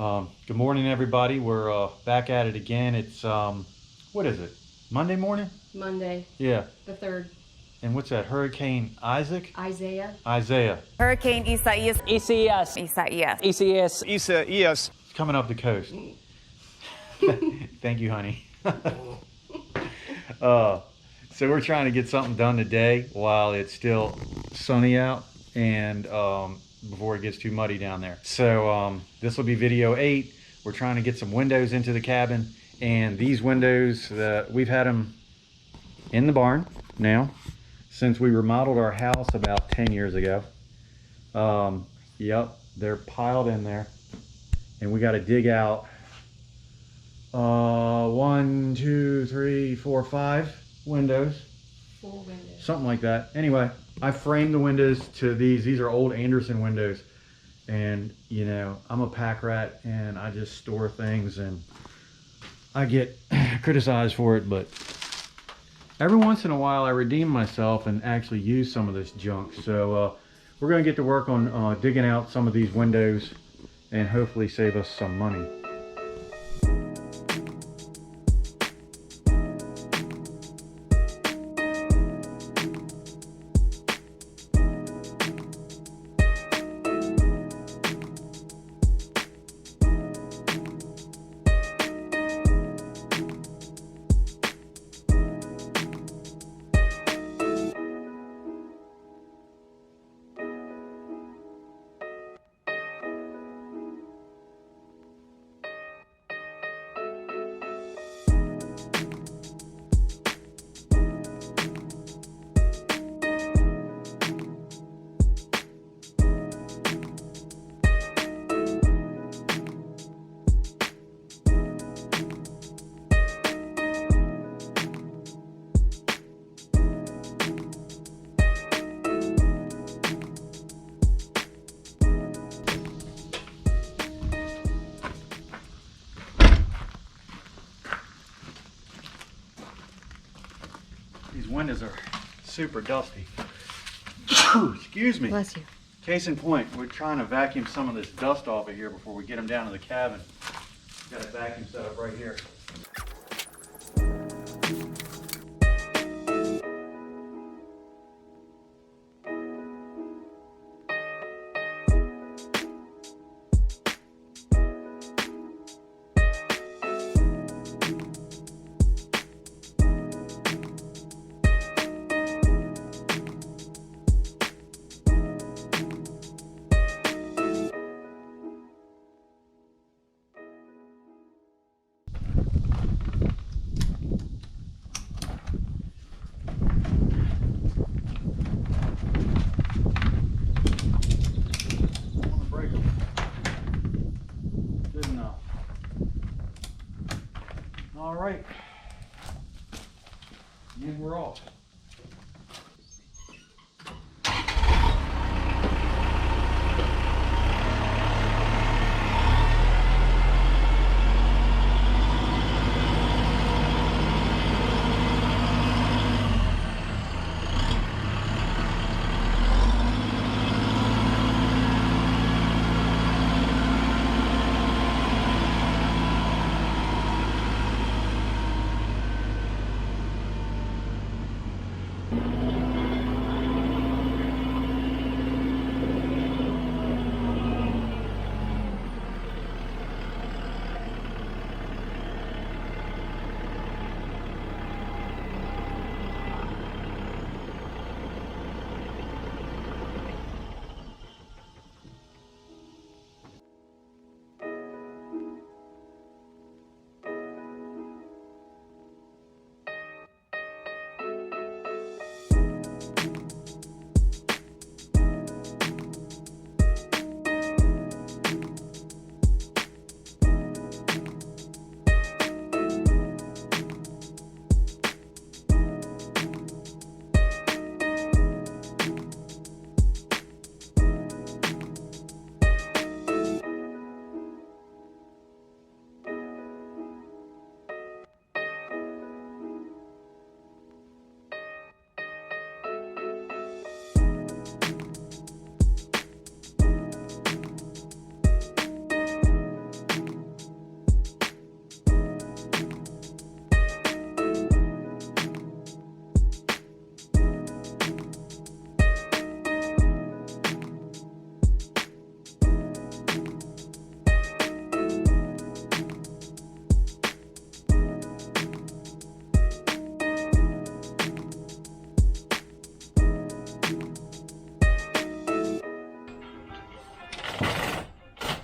Good morning, everybody. We're back at it again. It's what is it? Monday morning? Monday. Yeah. The 3rd. And what's that? Hurricane Isaac? Isaiah. Hurricane Isaias. Isaias. It's coming up the coast. Thank you, honey. So we're trying to get something done today while it's still sunny out and before it gets too muddy down there. So this will be video 8. We're trying to get some windows into the cabin, and these windows, we've had them in the barn now since we remodeled our house about 10 years ago. Yep, they're piled in there, and we got to dig out 1, 2, 3, 4, 5 windows. 4 windows. Something like that. Anyway, I framed the windows to these. These are old Anderson windows. And, you know, I'm a pack rat and I just store things and I get criticized for it. But every once in a while I redeem myself and actually use some of this junk. So we're going to get to work on digging out some of these windows and hopefully save us some money. These windows are super dusty. Excuse me. Bless you. Case in point, we're trying to vacuum some of this dust off of here before we get them down to the cabin. Got a vacuum set up right here.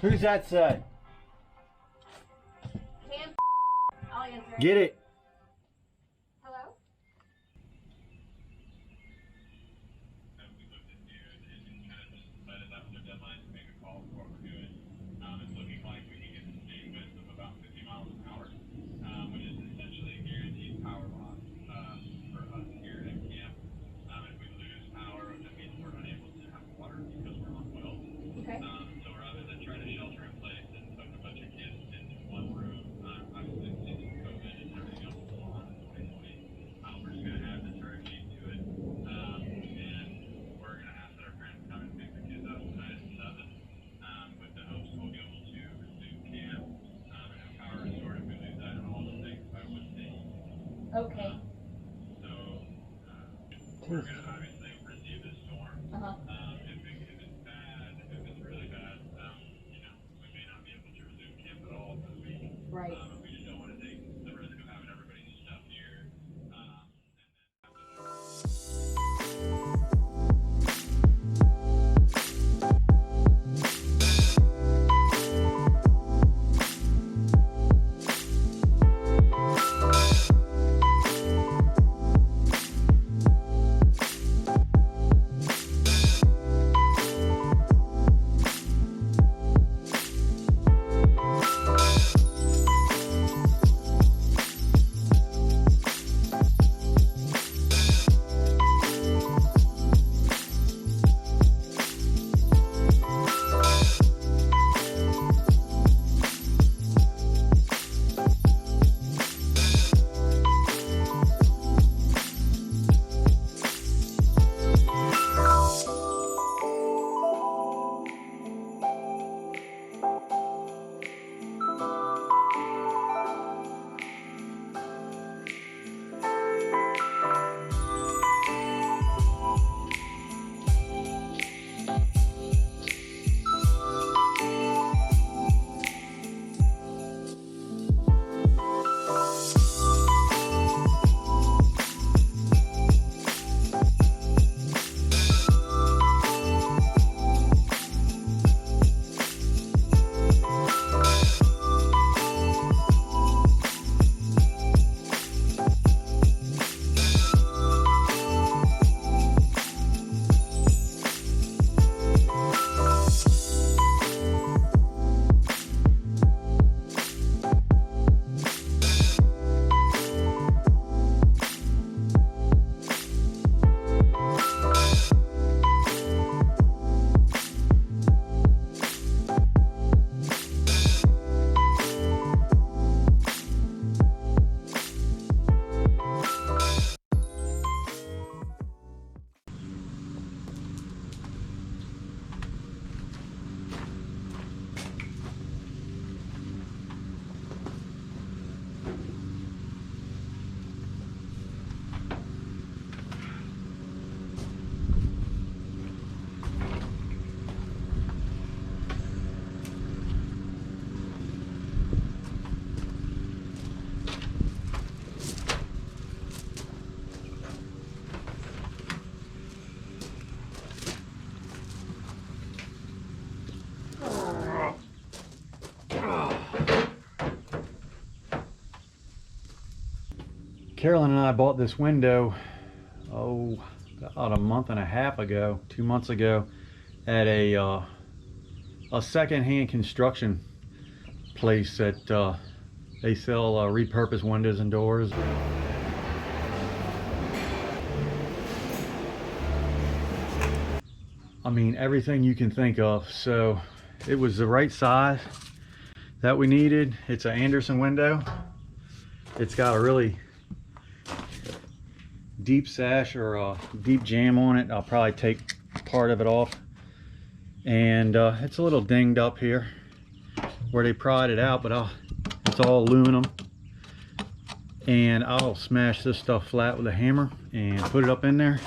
Who's that say? I'll answer it. Get it. Hello? Okay. So rather than trying to shelter in place and put a bunch of kids into one room, obviously since COVID and everything else going on in 2020, we're just going to have this hurricane to it. And we're going to ask that our parents come and pick the kids up tonight at 7 with the hopes we'll be able to resume camp and have power restored if we lose that and all the things by Wednesday. Okay. So we're going to obviously receive this storm. Uh-huh. If it's bad, if it's really bad, you know, we may not be able to resume camp at all this week. Right. We just don't want to take the risk of having everybody's stuff here. Carolyn and I bought this window, about a month and a half ago, 2 months ago, at a second-hand construction place that they sell repurposed windows and doors. I mean, everything you can think of. So it was the right size that we needed. It's an Anderson window. It's got a really deep sash or a deep jam on it. I'll probably take part of it off, and it's a little dinged up here where they pried it out, but it's all aluminum, and I'll smash this stuff flat with a hammer and put it up in there.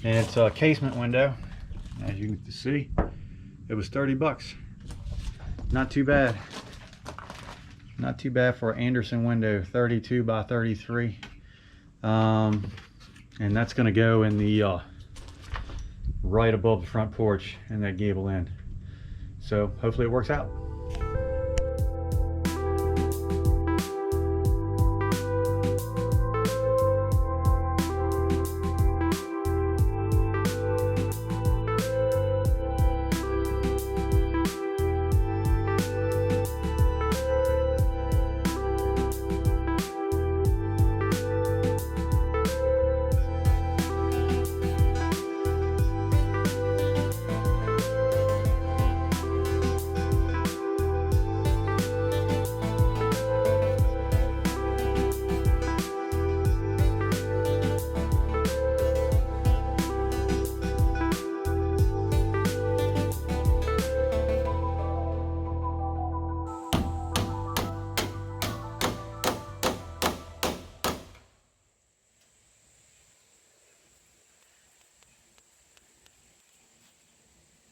And it's a casement window, as you can see. It was 30 bucks. Not too bad. Not too bad for an Anderson window, 32 by 33. And that's going to go in the right above the front porch in that gable end. So hopefully it works out.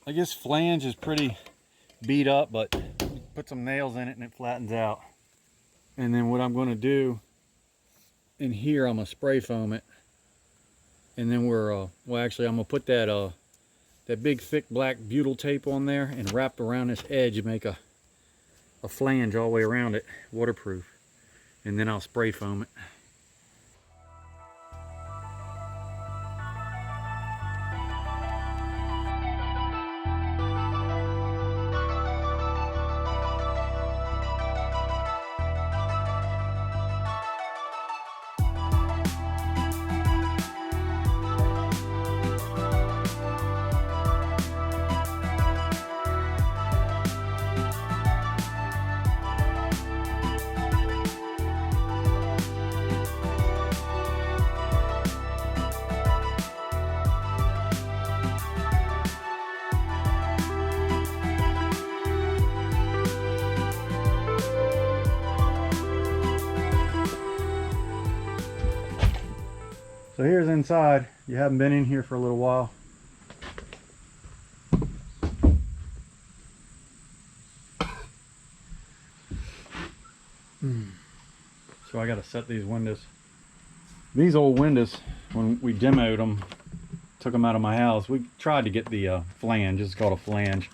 I guess flange is pretty beat up, but put some nails in it and it flattens out. And then what I'm going to do in here, I'm going to spray foam it. And then well actually I'm going to put that that big thick black butyl tape on there and wrap around this edge and make a flange all the way around it, waterproof. And then I'll spray foam it. So here's inside. You haven't been in here for a little while. So I got to set these windows. These old windows, when we demoed them, took them out of my house, we tried to get the flange. It's called a flange.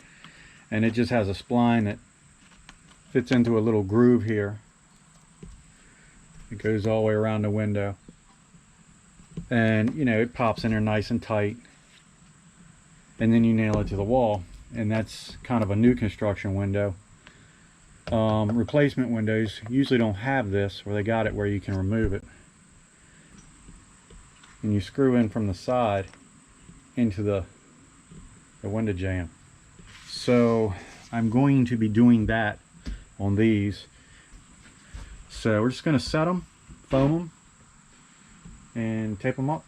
And it just has a spline that fits into a little groove here. It goes all the way around the window. And you know, it pops in there nice and tight, and then you nail it to the wall, and that's kind of a new construction window. Replacement windows usually don't have this, or they got it where you can remove it, and you screw in from the side into the window jamb. So I'm going to be doing that on these. So we're just going to set them, foam them, and tape them up.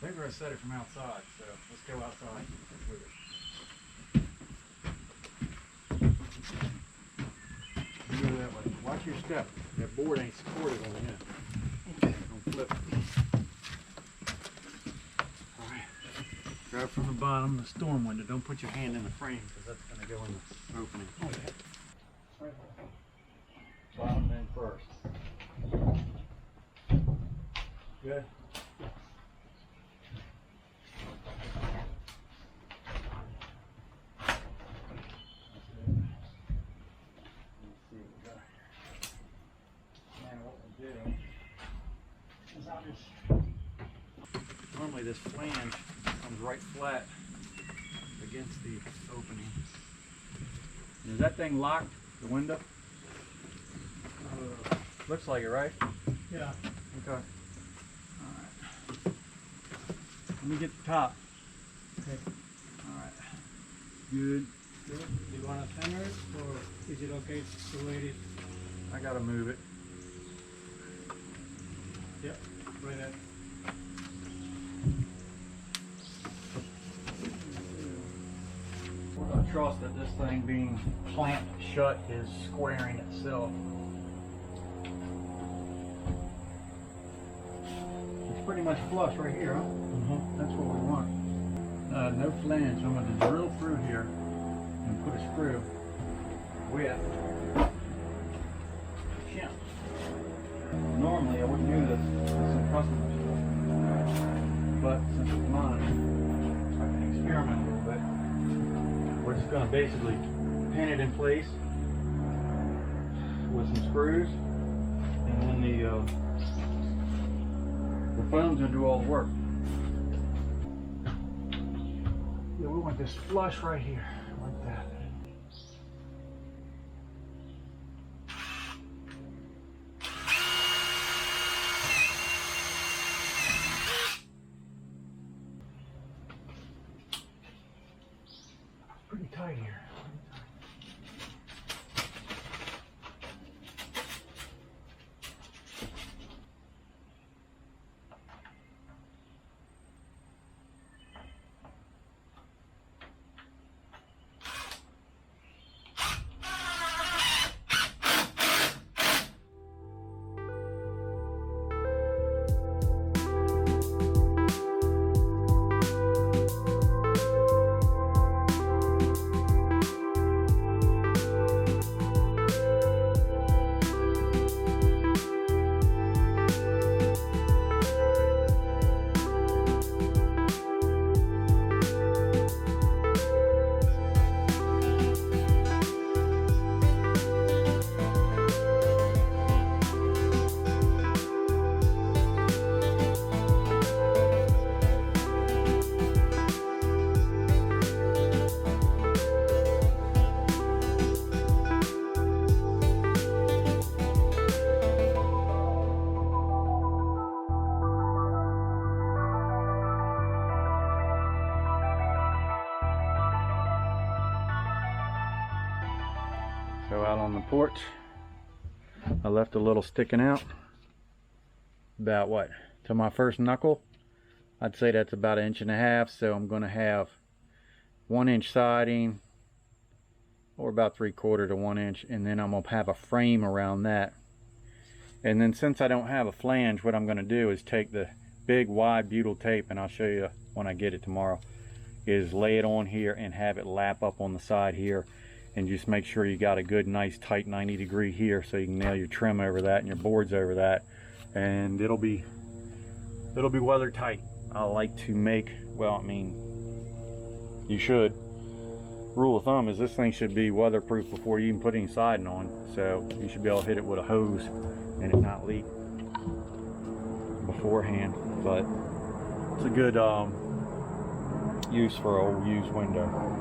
I think we're going to set it from outside, so let's go outside. Go that way. Watch your step. That board ain't supported on the end. Okay. Don't flip. Alright. Grab from the bottom, the storm window. Don't put your hand in the frame because that's going to go in the opening. Okay. Bottom end first. Good. Normally this flange comes right flat against the opening. Is that thing locked, the window? Looks like it, right? Yeah. Okay. Alright. Let me get the top. Okay. Alright. Good. Do you want to center it, or is it okay the way it is? I gotta move it. Yep. Right there. I trust that this thing being clamped shut is squaring itself. It's pretty much flush right here, huh? That's what we want. No flange. I'm going to drill through here and put a screw with shim. Normally I wouldn't do this with some customer stuff, but since it's mine, I can experiment a little bit. We're just going to basically pin it in place with some screws, and then the foam's going to do all the work. Yeah, we want this flush right here, like that. Pretty tight here. So out on the porch, I left a little sticking out, about what, to my first knuckle. I'd say that's about 1.5 inches, so I'm going to have 1 inch siding, or about 3/4 to 1 inch, and then I'm going to have a frame around that. And then since I don't have a flange, what I'm going to do is take the big wide butyl tape, and I'll show you when I get it tomorrow, is lay it on here and have it lap up on the side here, and just make sure you got a good nice tight 90-degree here, so you can nail your trim over that and your boards over that, and it'll be weather tight. I like to make, well, I mean, you should. Rule of thumb is this thing should be weatherproof before you even put any siding on, so you should be able to hit it with a hose and it not leak beforehand. But it's a good use for an old used window.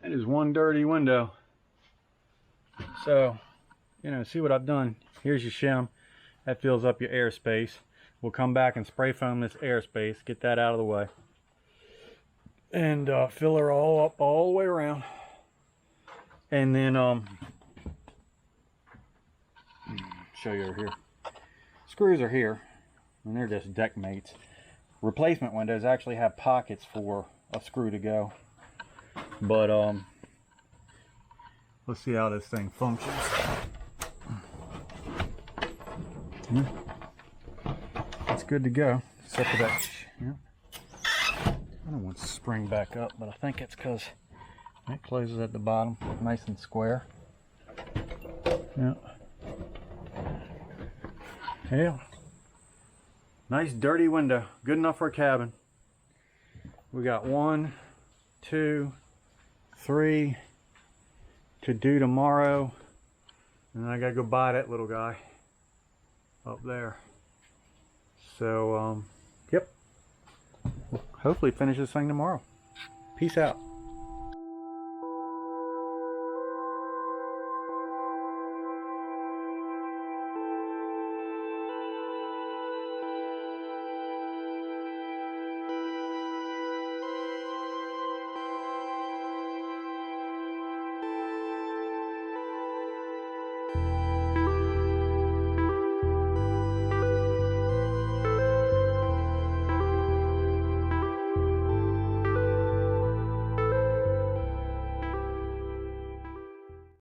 That is one dirty window. So, you know, see what I've done. Here's your shim. That fills up your airspace. We'll come back and spray foam this airspace, get that out of the way, and fill her all up all the way around. And then show you over here. Screws are here, and they're just deck mates. Replacement windows actually have pockets for a screw to go. But let's see how this thing functions. It's good to go, except for that. Yeah. I don't want to spring back up, but I think it's because it closes at the bottom, nice and square. Yeah. Yeah. Nice dirty window, good enough for a cabin. We got 1, 2, 3 to do tomorrow, and then I gotta go buy that little guy up there. So yep, we'll hopefully finish this thing tomorrow. Peace out.